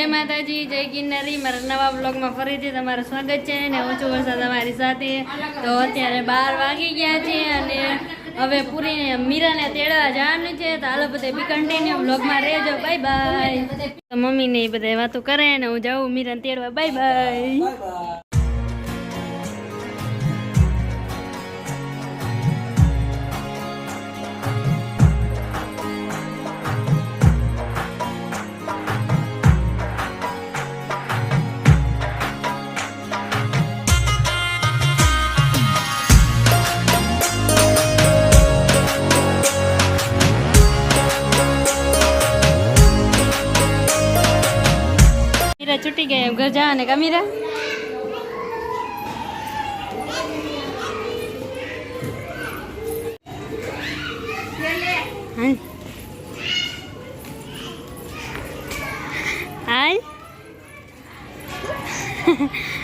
જય માતાજી, જય ગિરનારી। મારા નવા બ્લોગમાં ફરીથી તમારું સ્વાગત છે ને હું છું વર્ષા તમારી સાથે। તો અત્યારે 12 વાગી ગયા છે અને હવે પૂરી મીરાને તેડવા જવાનું છે। તો હાલો બધે બી કન્ટિન્યુ બ્લોગમાં રહેજો। Bye bye. તો મમ્મી ને બધા વાતો કરે ને હું જાઉં મીરાને તેડવા। Bye bye. छुट्टी गए घर जाने का मीरा हाय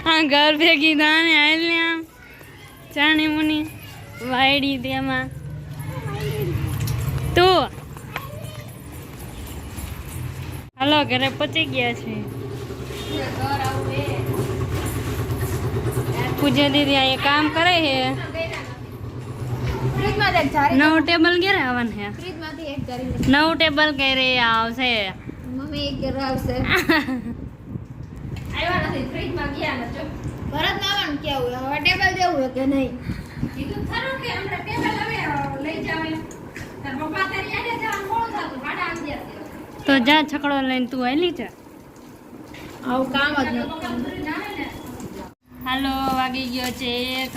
हाँ घर भेगी दाने आया चाणी मुनी वायडी तेमा तो हेलो घरे पहुंची गया छे। पूजा दीदी ये काम करे है। नव टेबल के आवन है। नव टेबल के रे आवसे मम्मी एक घर आवसे आया નથી ફ્રીજ માં ગયા ન જો ભરત નાવાનું કે આવું હવે ટેબલ દેવું કે નહીં કીધું ખરું કે આપણે ટેબલ હવે લઈ જાવે તાર પપ્પા તારી આજે જવાનું મોડું થાતું 11:30 તો જા છકડો લઈને તું આલી છે આવું કામ જ ન હાલો વાગી ગયો છે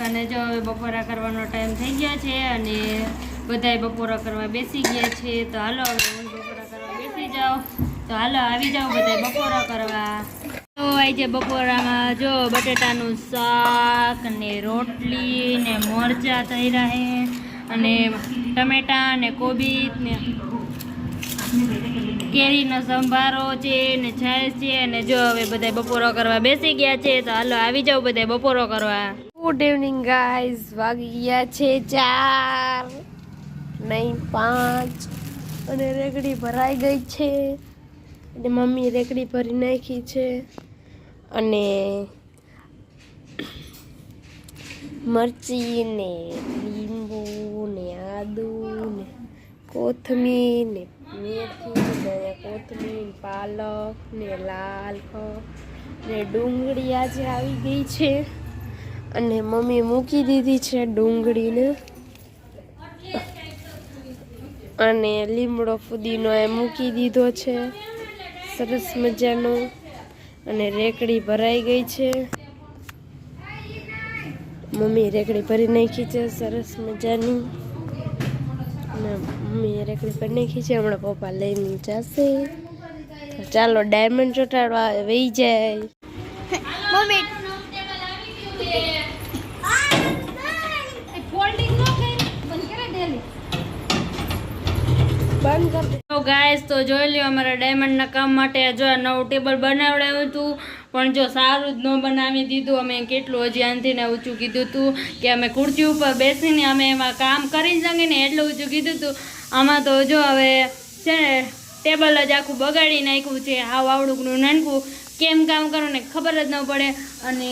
અને જો હવે બપોરા કરવાનો ટાઈમ થઈ ગયો છે અને બધાય બપોરા કરવા બેસી ગયા છે। તો હાલો હવે હું બપોરા કરવા બેસી જાઉં। તો હાલો આવી જાઓ બધાય બપોરા કરવા। તો આજે બપોરામાં જો બટેટાનું શાક ને રોટલી ને મરચાં તળ્યા છે અને ટમેટા ને કોબી ને કેરીનો સંભારો છે ને છાશ છે અને જો હવે બધા બપોરો કરવા બેસી ગયા છે। તો હાલો આવી જાવ બધા બપોરો કરવા। ગુડ ઇવનિંગ ગાઈઝ વાગી ગયા છે 4 નહીં 5 અને રેકડી ભરાઈ ગઈ છે અને મમ્મી રેકડી ભરી નાખી છે અને મરચી ને લીંબુ ને આદુ ને કોથમીર ને મેથી ને કોથમીર પાલક ને લાલ ને ડુંગળી આજે આવી ગઈ છે અને મમ્મી મૂકી દીધી છે ડુંગળીને અને લીમડો ફુદીનો એ મૂકી દીધો છે સરસ મજાનો અને રેકડી ભરાઈ ગઈ છે। મમ્મી રેકડી ભરી નાખી છે સરસ મજાની અને મમ્મી રેકડી ભરી નાખી છે। હમણાં પપ્પા લઈને જશે। તો ચાલો ડાયમંડ ચોટાડવા વહી જાય મમ્મી તો ગાઈસ તો જોઈ લ્યો અમારા ડાયમંડના કામ માટે જો નવું ટેબલ બનાવડાવ્યું હતું પણ જો સારું જ ન બનાવી દીધું। અમે કેટલું હજી આનથી ને ઊંચું કીધું હતું કે અમે ખુરશી ઉપર બેસીને અમે એમાં કામ કરી શકીએ ને એટલું ઊંચું કીધું હતું। આમાં તો જો હવે છે ને ટેબલ જ આખું બગાડી નાખ્યું છે। હાવ આવડુંકનું નાનકું કેમ કામ કરો ને ખબર જ ન પડે અને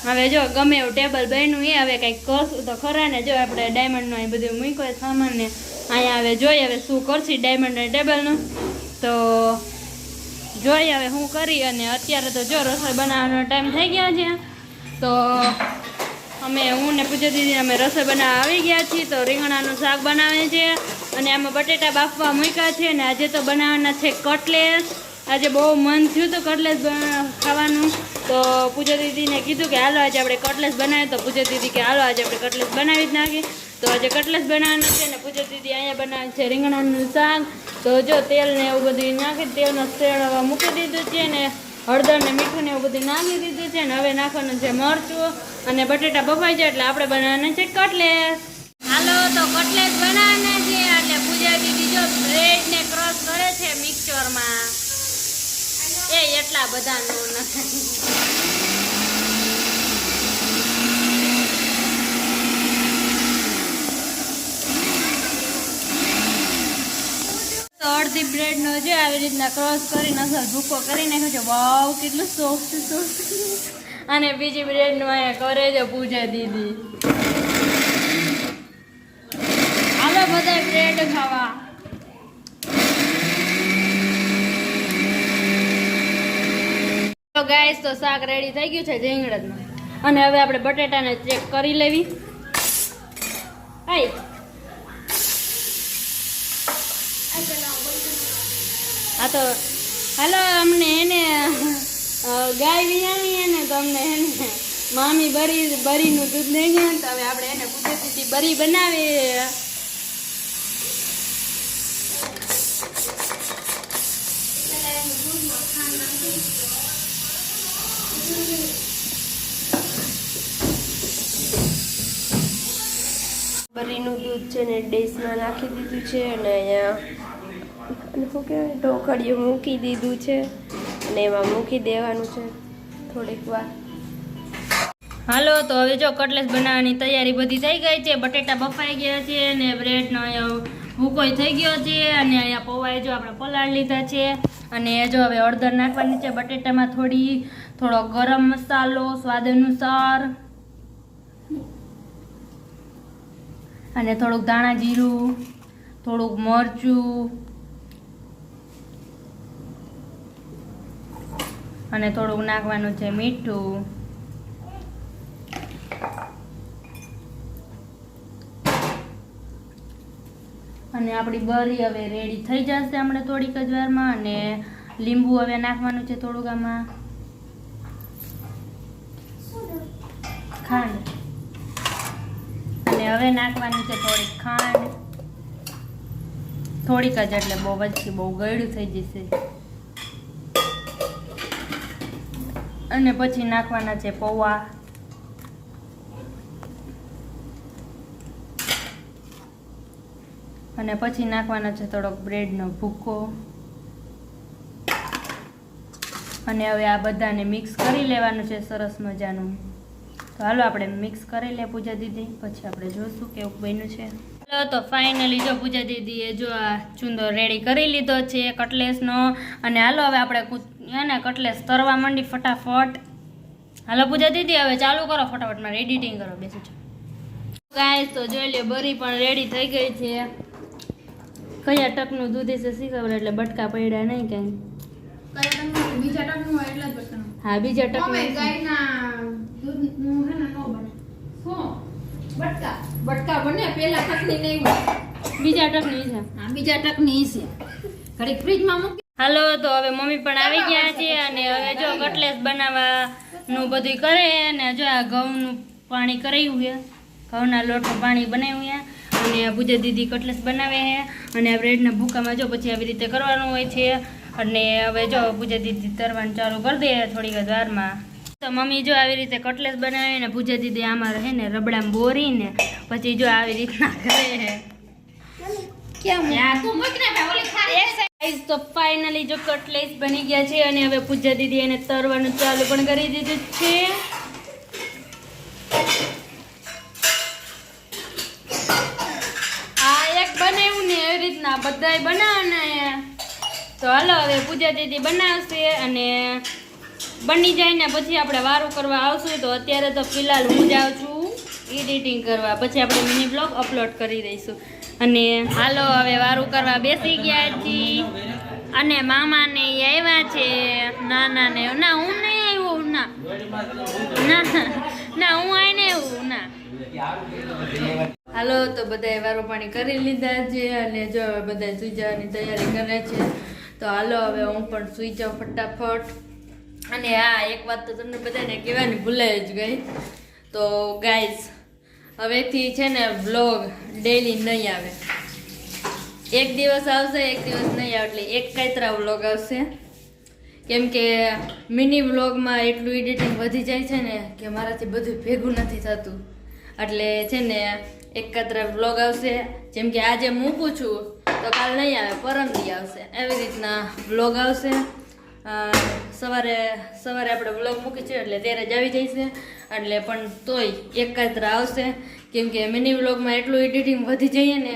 હવે જો ગમે એવું ટેબલ બન્યું એ હવે કંઈક કરશું તો ખરા ને। જો આપણે ડાયમંડનો એ બધું મૂક્યો સામાન ને અહીંયા હવે જોઈએ હવે શું કરશી ડાયમંડ ટેબલનું તો જોઈએ હવે હું કરી। અને અત્યારે તો જો રસોઈ બનાવવાનો ટાઈમ થઈ ગયા છે તો અમે હું ને પૂજા દીદી અમે રસોઈ બનાવવા આવી ગયા છીએ। તો રીંગણાનું શાક બનાવે છે અને આમાં બટેટા બાફવા મૂક્યા છે ને આજે તો બનાવવાના છે કટલેસ। આજે બહુ મન થયું હતું કટલેસ ખાવાનું તો પૂજા દીદીને કીધું કે હાલો આજે આપણે કટલેસ બનાવીએ। તો પૂજા દીદી કે હાલો આજે આપણે કટલેસ બનાવી જ નાખીએ। તો આજે કટલેસ બનાવવાના છે ને પૂજા દીદી અહીંયા બનાવે છે રીંગણાનું શાક। તો જો તેલ ને એવું બધું નાખી તેલનો શેળવા મૂકી દીધું છે ને હળદર ને મીઠું ને એવું બધું નાખી દીધું છે ને હવે નાખવાનું છે મરચું અને બટેટા બફાઈ જાય એટલે આપણે બનાવવાના છે કટલેસ। હાલો તો કટલેસ બનાવવાના છે એટલે પૂજા દીદી જો બ્રેડ ને ક્રશ કરે છે મિક્સચરમાં એ એટલા બધા નો નથી। તો તો અડધી બ્રેડનો છે આવી રીતના ક્રોસ કરીને અસર ભૂકો કરી નાખ્યો છે. વાવ કેટલું સોફ્ટ. અને બીજી બ્રેડનું અહીંયા કરે છે પૂજા દીદી. હાલો બધા બ્રેડ ખાવા. તો ગાઈસ તો શાક રેડી થઈ ગયું છે રીંગણનું. અને હવે આપણે બટેટાને ચેક કરી લેવી. હાય આ તો હાલો અમને એને ગાય વિયાણી ને તો અમને એને મામી બરીનું દૂધ લઈ ગયા તો હવે આપણે એને પૂછેથી બરી બનાવીએ. બરીનું દૂધ છે ને ડીશમાં નાખી દીધું છે અને અહીંયા શું કહેવાય ઢોકળિયું મૂકી દીધું છે અને એમાં મૂકી દેવાનું છે થોડીક વાર. હાલો તો હવે જો કટલેસ બનાવવાની તૈયારી બધી થઈ ગઈ છે. બટેટા બફાઈ ગયા છે અને બ્રેડનો અહીંયા ભૂકોય થઈ ગયો છે અને અહીંયા પૌવાએ જો આપણે પલાળી લીધા છે. અને જો હવે હળદર નાખવાની છે બટેટામાં, થોડો ગરમ મસાલો સ્વાદ અનુસાર અને થોડુંક ધાણા જીરું, થોડુંક મરચું અને થોડુંક નાખવાનું છે મીઠું. અને આપણી બરી હવે રેડી થઈ જશે આપણે થોડીક જ વારમાં. અને લીંબુ હવે નાખવાનું છે થોડુંક આમાં, ખાંડ, અને હવે નાખવાની છે થોડીક ખાંડ, થોડીક જ એટલે બહુ પછી બહુ ગળ્યું થઈ જશે. અને પછી નાખવાના છે પૌવા. અને પછી નાખવાનો છે થોડોક બ્રેડનો ભૂકો. અને હવે આ બધાને મિક્સ કરી લેવાનું છે સરસ મજાનું. તો હાલો આપણે મિક્સ કરી લે પૂજા દીદી, પછી આપણે જોઈશું કેવું બન્યું છે. હાલો તો ફાઇનલી જો પૂજા દીદીએ જો આ ચૂંદો રેડી કરી લીધો છે કટલેસનો. અને હાલો હવે આપણે કટલેસ તરવા માંડી ફટાફટ. હાલો પૂજા દીદી હવે ચાલુ કરો ફટાફટ, મારે એડિટિંગ કરો બેસું છું. ગાઈસ તો જોઈ લે બરી પણ રેડી થઈ ગઈ છે. કયા ટકનું દૂધ છે શી ખબર, એટલે બટકા પડ્યા નહીં કઈ. બીજા ટકનું હોય એટલે જ બટકાનું. હા બીજા ટકનું ગાયના દૂધનું હે ને નો બને. શું બટકા બને પેલા ટકની નહીં હોય. બીજા ટકની છે. હા બીજા ટકની છે. ઘડીક ફ્રીજમાં મૂકી. હાલો તો હવે મમ્મી પણ આવી ગયા છે. અને હવે જો કટલેસ બનાવવાનું બધું કરે. અને જો આ ઘઉંનું પાણી કરાવ્યું છે, ઘઉંના લોટનું પાણી બનાવ્યું છે. અને પૂજા દીદી કટલેસ બનાવે છે. અને આ બ્રેડના ભૂકામાં જો પછી આવી રીતે કરવાનું હોય છે. અને હવે જો પૂજા દીદી તરવાનું ચાલુ કરી દે થોડીક જ વારમાં. તો મમ્મી જો આવી રીતે કટલેસ બનાવે ને પૂજા દીદી આમાં રહે ને રબડામાં બોરીને પછી જો આવી રીતના કરે છે. તો ફાઇનલી જો કટલેસ બની ગયા છે. અને હવે પૂજા દીદી એને તરવાનું ચાલુ પણ કરી દીધું છે. આ એક બનાવ્યું ને એવી રીતના બધાય બનાવવાના. તો હાલો હવે પૂજા દીદી બનાવશે અને બની જાય ને પછી આપણે વારું કરવા આવશું. તો અત્યારે તો ફિલહાલ હું જાઉં છું એડિટિંગ કરવા, પછી આપણે મિની બ્લોગ અપલોડ કરી દઈશું. અને હાલો હવે વારું કરવા બેસી ગયા છીએ. અને મામાને આવ્યા છે નાના ને. ના હું નહીં આવ્યું, ના ના હું આવીને આવ્યું ના. હાલો તો બધાએ વારું પાણી કરી લીધા છે. અને જો હવે બધા સુઈ જવાની તૈયારી કરે છે. તો હાલો હવે હું પણ સુઈ જાઉં ફટાફટ. અને હા એક વાત તો તમને બધાને કહેવાની ભૂલાઈ જ ગઈ. તો ગાઈઝ હવેથી છે ને વ્લોગ ડેલી નહીં આવે. એક દિવસ આવશે એક દિવસ નહીં આવે, એટલે એક કાતરા વ્લોગ આવશે. કેમ કે મિની વ્લોગમાં એટલું એડિટિંગ વધી જાય છે ને કે મારાથી બધું ભેગું નથી થતું. એટલે છે ને એક કાતરા વ્લોગ આવશે. જેમ કે આજે મૂકું છું તો કાલ નહીં આવે, પરમદી આવશે. એવી રીતના વ્લોગ આવશે. સવારે આપણે વ્લોગ મૂકી છે એટલે ત્યારે જ આવી જઈશે. એટલે પણ તોય એક કાતરા આવશે. કેમ કે મિની વ્લોગમાં એટલું એડિટિંગ વધી જઈએ ને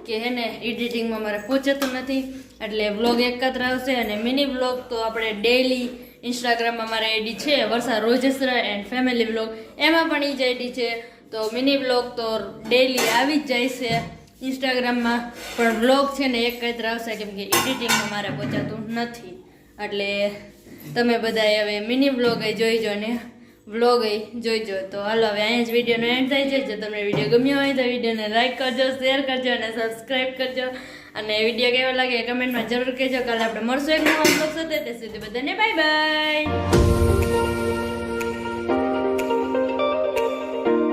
કે હે ને એડિટિંગમાં મારે પહોંચતું નથી, એટલે વ્લોગ એકત્ર આવશે. અને મિની વ્લોગ તો આપણે ડેઈલી ઇન્સ્ટાગ્રામમાં મારે આઈડી છે વર્ષા રોજેસરા એન્ડ ફેમિલી વ્લોગ, એમાં પણ એ જ આઈડી છે. તો મિની વ્લોગ તો ડેઈલી આવી જ જાય છે ઇન્સ્ટાગ્રામમાં, પણ વ્લોગ છે ને એકત્ર આવશે કેમ કે એડિટિંગમાં મારે પહોંચાતું નથી. એટલે તમે બધાએ હવે મિની વ્લોગ જોઈજો ને વ્લોગ જોઈજો. તો હાલો હવે અહીંયા જ વિડીયોનો એન્ડ થાય છે. જો તમને વિડીયો ગમ્યો હોય તો વિડીયોને લાઈક કરજો, શેર કરજો અને સબસ્ક્રાઈબ કરજો. અને વિડીયો કેવો લાગે કમેન્ટમાં જરૂર કહેજો. કાલે આપણે મળશું એક નવા વ્લોગ સાથે. તે સુધી બધાને બાય બાય.